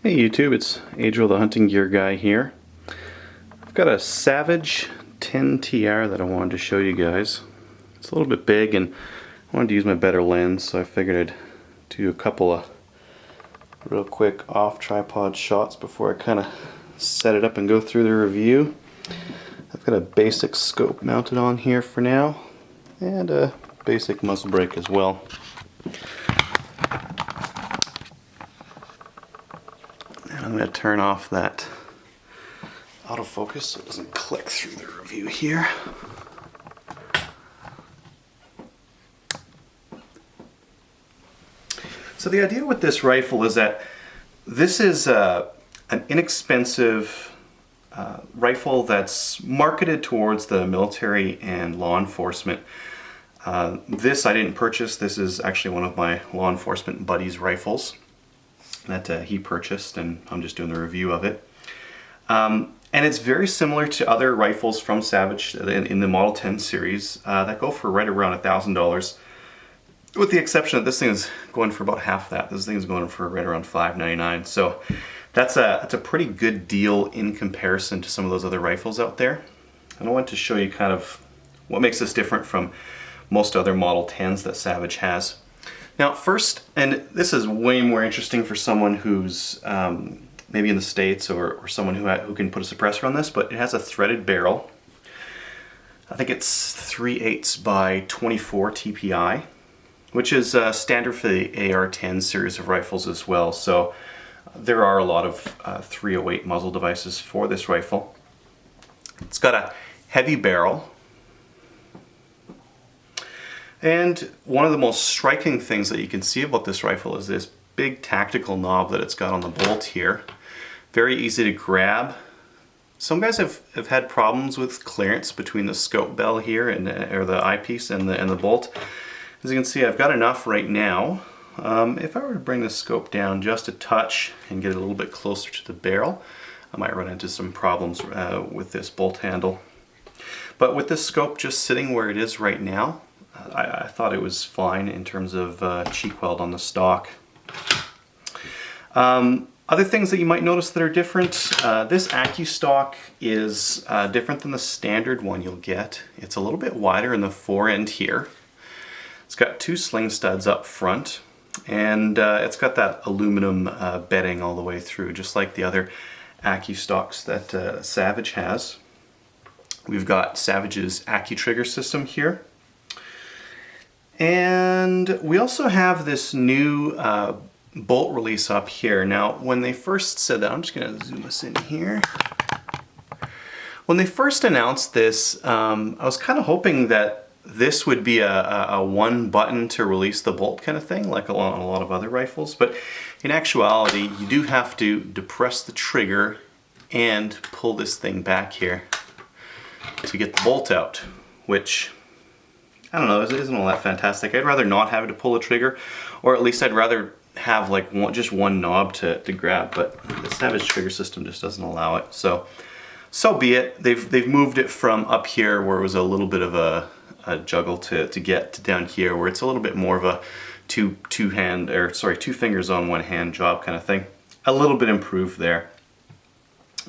Hey YouTube, it's Adriel the Hunting Gear Guy here. I've got a Savage 10TR that I wanted to show you guys. It's a little bit big and I wanted to use my better lens, so I figured I'd do a couple of real quick off tripod shots before I kind of set it up and go through the review. I've got a basic scope mounted on here for now and a basic muzzle brake as well. I'm going to turn off that autofocus so it doesn't click through the review here. So the idea with this rifle is that this is an inexpensive rifle that's marketed towards the military and law enforcement. This I didn't purchase. This is actually one of my law enforcement buddies' rifles that he purchased, and I'm just doing the review of it. And it's very similar to other rifles from Savage in the Model 10 series that go for right around $1,000, with the exception that this thing is going for about half that. This thing is going for right around $599. So that's a pretty good deal in comparison to some of those other rifles out there. And I want to show you kind of what makes this different from most other Model 10s that Savage has. Now first, and this is way more interesting for someone who's maybe in the States or someone who can put a suppressor on this, but it has a threaded barrel. I think it's 3/8 by 24 TPI, which is standard for the AR-10 series of rifles as well. So there are a lot of 308 muzzle devices for this rifle. It's got a heavy barrel. And one of the most striking things that you can see about this rifle is this big tactical knob that it's got on the bolt here. Very easy to grab. Some guys have had problems with clearance between the scope bell here or the eyepiece and the bolt. As you can see, I've got enough right now. If I were to bring the scope down just a touch and get it a little bit closer to the barrel, I might run into some problems with this bolt handle. But with this scope just sitting where it is right now, I thought it was fine in terms of cheek weld on the stock. Other things that you might notice that are different, this AccuStock is different than the standard one you'll get. It's a little bit wider in the fore end here. It's got two sling studs up front, and it's got that aluminum bedding all the way through, just like the other AccuStocks that Savage has. We've got Savage's AccuTrigger system here. And we also have this new bolt release up here. Now, when they first said that, I'm just going to zoom us in here. When they first announced this, I was kind of hoping that this would be a one button to release the bolt kind of thing, like on a lot of other rifles. But in actuality, you do have to depress the trigger and pull this thing back here to get the bolt out, which, I don't know, isn't all that fantastic. I'd rather not have to pull a trigger, or at least I'd rather have like just one knob to grab, but the Savage trigger system just doesn't allow it. So be it. They've moved it from up here where it was a little bit of a juggle to get to down here where it's a little bit more of a two fingers on one hand job kind of thing. A little bit improved there.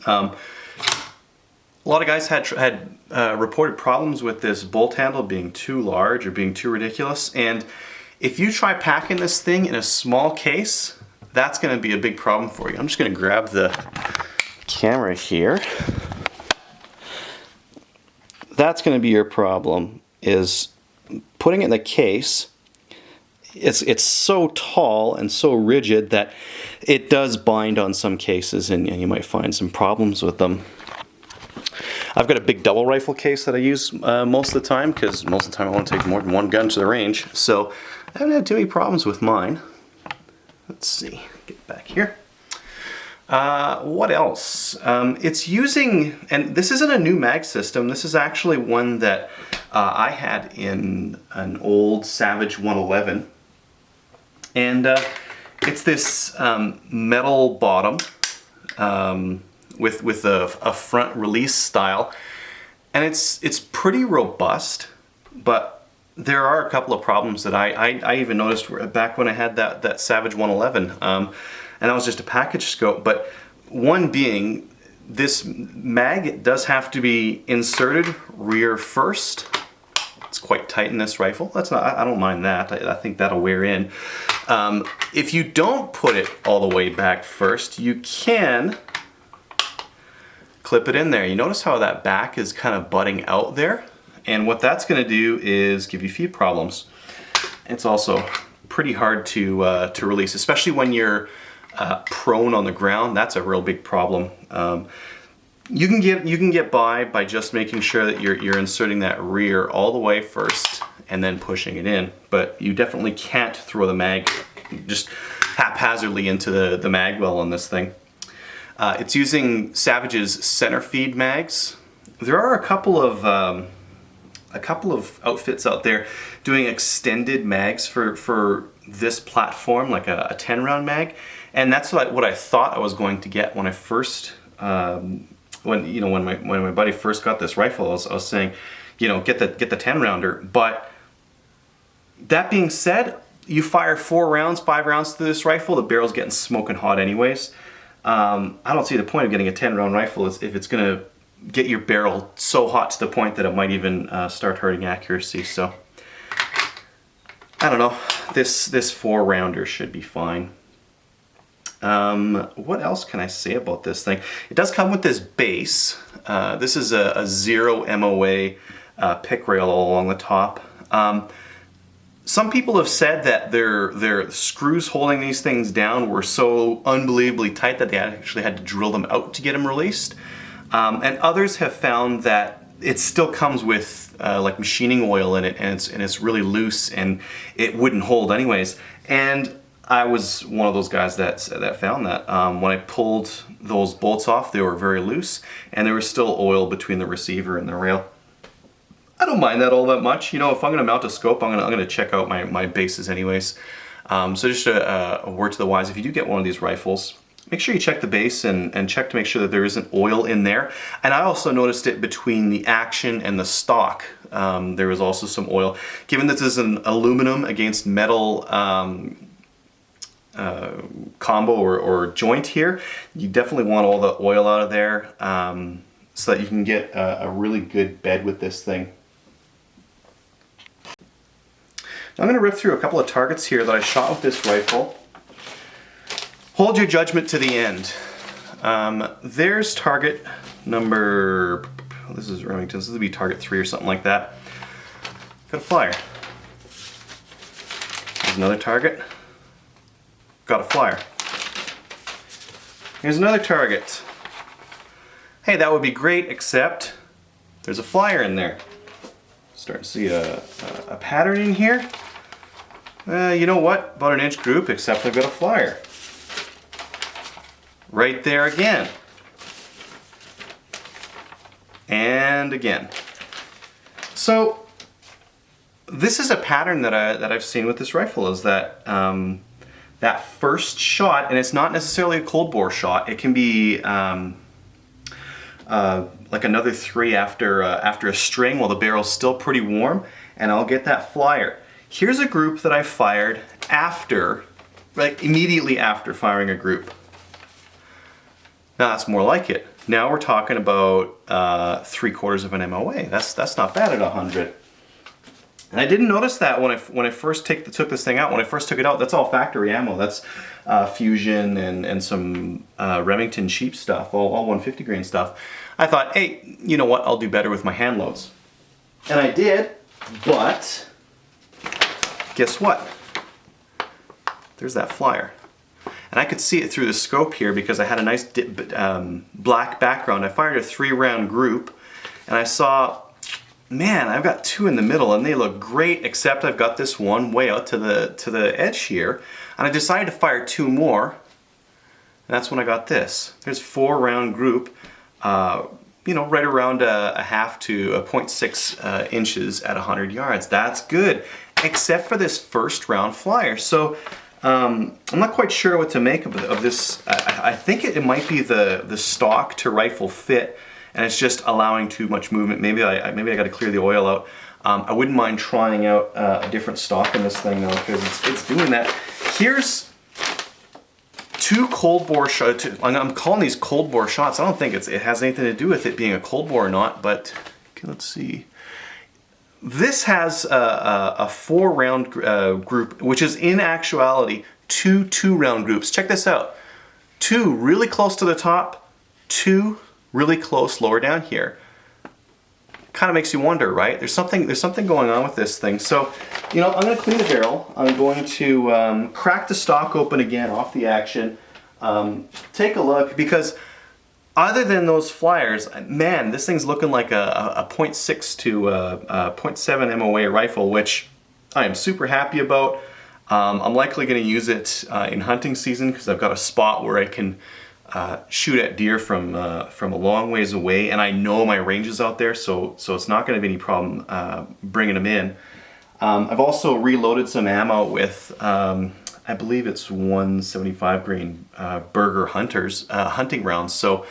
A lot of guys had reported problems with this bolt handle being too large or being too ridiculous, and if you try packing this thing in a small case, that's going to be a big problem for you. I'm just going to grab the camera here. That's going to be your problem, is putting it in the case. It's so tall and so rigid that it does bind on some cases, and you might find some problems with them. I've got a big double rifle case that I use most of the time, because most of the time I want to take more than one gun to the range, so I haven't had too many problems with mine. Let's see, get back here. What else? It's using, and this isn't a new mag system, this is actually one that I had in an old Savage 111, and it's this metal bottom with a front release style, and it's pretty robust, but there are a couple of problems that I even noticed back when I had that Savage 111. and that was just a package scope. But one being, this mag does have to be inserted rear first. It's quite tight in this rifle. That's not, I don't mind that. I think that'll wear in. If you don't put it all the way back first, you can clip it in there. You notice how that back is kind of butting out there? And what that's gonna do is give you feet problems. It's also pretty hard to release, especially when you're prone on the ground. That's a real big problem. You can get by just making sure that you're inserting that rear all the way first and then pushing it in. But you definitely can't throw the mag just haphazardly into the mag well on this thing. It's using Savage's center feed mags. There are a couple of outfits out there doing extended mags for this platform, like a 10 round mag, and that's what I thought I was going to get when I first. When my buddy first got this rifle, I was saying, get the 10 rounder. But that being said, you fire 4 rounds, 5 rounds through this rifle, the barrel's getting smoking hot anyways. I don't see the point of getting a 10 round rifle if it's gonna get your barrel so hot to the point that it might even start hurting accuracy. So I don't know. This 4 rounder should be fine. What else can I say about this thing? It does come with this base. This is a 0 MOA pick rail all along the top. Some people have said that their screws holding these things down were so unbelievably tight that they actually had to drill them out to get them released. And others have found that it still comes with like machining oil in it, and it's really loose and it wouldn't hold anyways. And I was one of those guys that found that. When I pulled those bolts off, they were very loose, and there was still oil between the receiver and the rail. I don't mind that all that much. If I'm gonna mount a scope, I'm gonna check out my bases anyways. So just a word to the wise: if you do get one of these rifles, make sure you check the base and check to make sure that there isn't oil in there. And I also noticed it between the action and the stock. There was also some oil. Given that this is an aluminum against metal combo or joint here, you definitely want all the oil out of there so that you can get a really good bed with this thing. Now I'm going to rip through a couple of targets here that I shot with this rifle. Hold your judgment to the end. There's target number, this is Remington, this would be target 3 or something like that. Got a flyer. There's another target. Got a flyer. Here's another target. Hey, that would be great, except there's a flyer in there. Starting to see a pattern in here. You know what? About an inch group, except I've got a flyer. Right there again. And again. So this is a pattern that I've seen with this rifle, is that that first shot, and it's not necessarily a cold bore shot, it can be like another 3 after a string while the barrel's still pretty warm, and I'll get that flyer. Here's a group that I fired after, like immediately after firing a group. Now that's more like it. Now we're talking about 3/4 of an MOA. That's not bad at 100. And I didn't notice that when I first took this thing out. When I first took it out, that's all factory ammo. That's Fusion and some Remington cheap stuff, all 150 grain stuff. I thought, hey, you know what? I'll do better with my hand loads. And I did, but guess what? There's that flyer. And I could see it through the scope here because I had a nice black background. I fired a 3-round group, and I saw, man, I've got 2 in the middle and they look great, except I've got this one way out to the edge here. And I decided to fire 2 more, and that's when I got this. There's 4-round group, right around a half to a 0.6 inches at 100 yards. That's good, except for this first round flyer. So I'm not quite sure what to make of this. I think it might be the stock to rifle fit, and it's just allowing too much movement. Maybe I got to clear the oil out. I wouldn't mind trying out a different stock in this thing though, because it's doing that. Here's 2 cold bore shots. I'm calling these cold bore shots. I don't think it has anything to do with it being a cold bore or not, but okay, let's see. This has a 4-round group, which is in actuality 2 2-round groups. Check this out. 2 really close to the top, 2 really close lower down here. Kind of makes you wonder, right? There's something going on with this thing. So, you know, I'm going to clean the barrel. I'm going to crack the stock open again off the action. Take a look, because other than those flyers, man, this thing's looking like a .6 to a .7 MOA rifle, which I am super happy about. I'm likely going to use it in hunting season because I've got a spot where I can shoot at deer from a long ways away, and I know my range is out there, so it's not going to be any problem bringing them in. I've also reloaded some ammo with I believe it's 175 grain Berger Hunters hunting rounds. So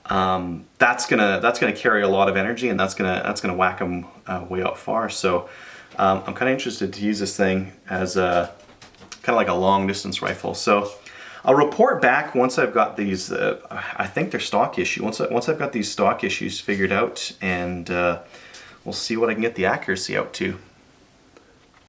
that's gonna carry a lot of energy, and that's gonna whack them way out far. So I'm kind of interested to use this thing as a kind of like a long distance rifle. So I'll report back once I've got these. I think they're stock issue. Once I've got these stock issues figured out, and we'll see what I can get the accuracy out to.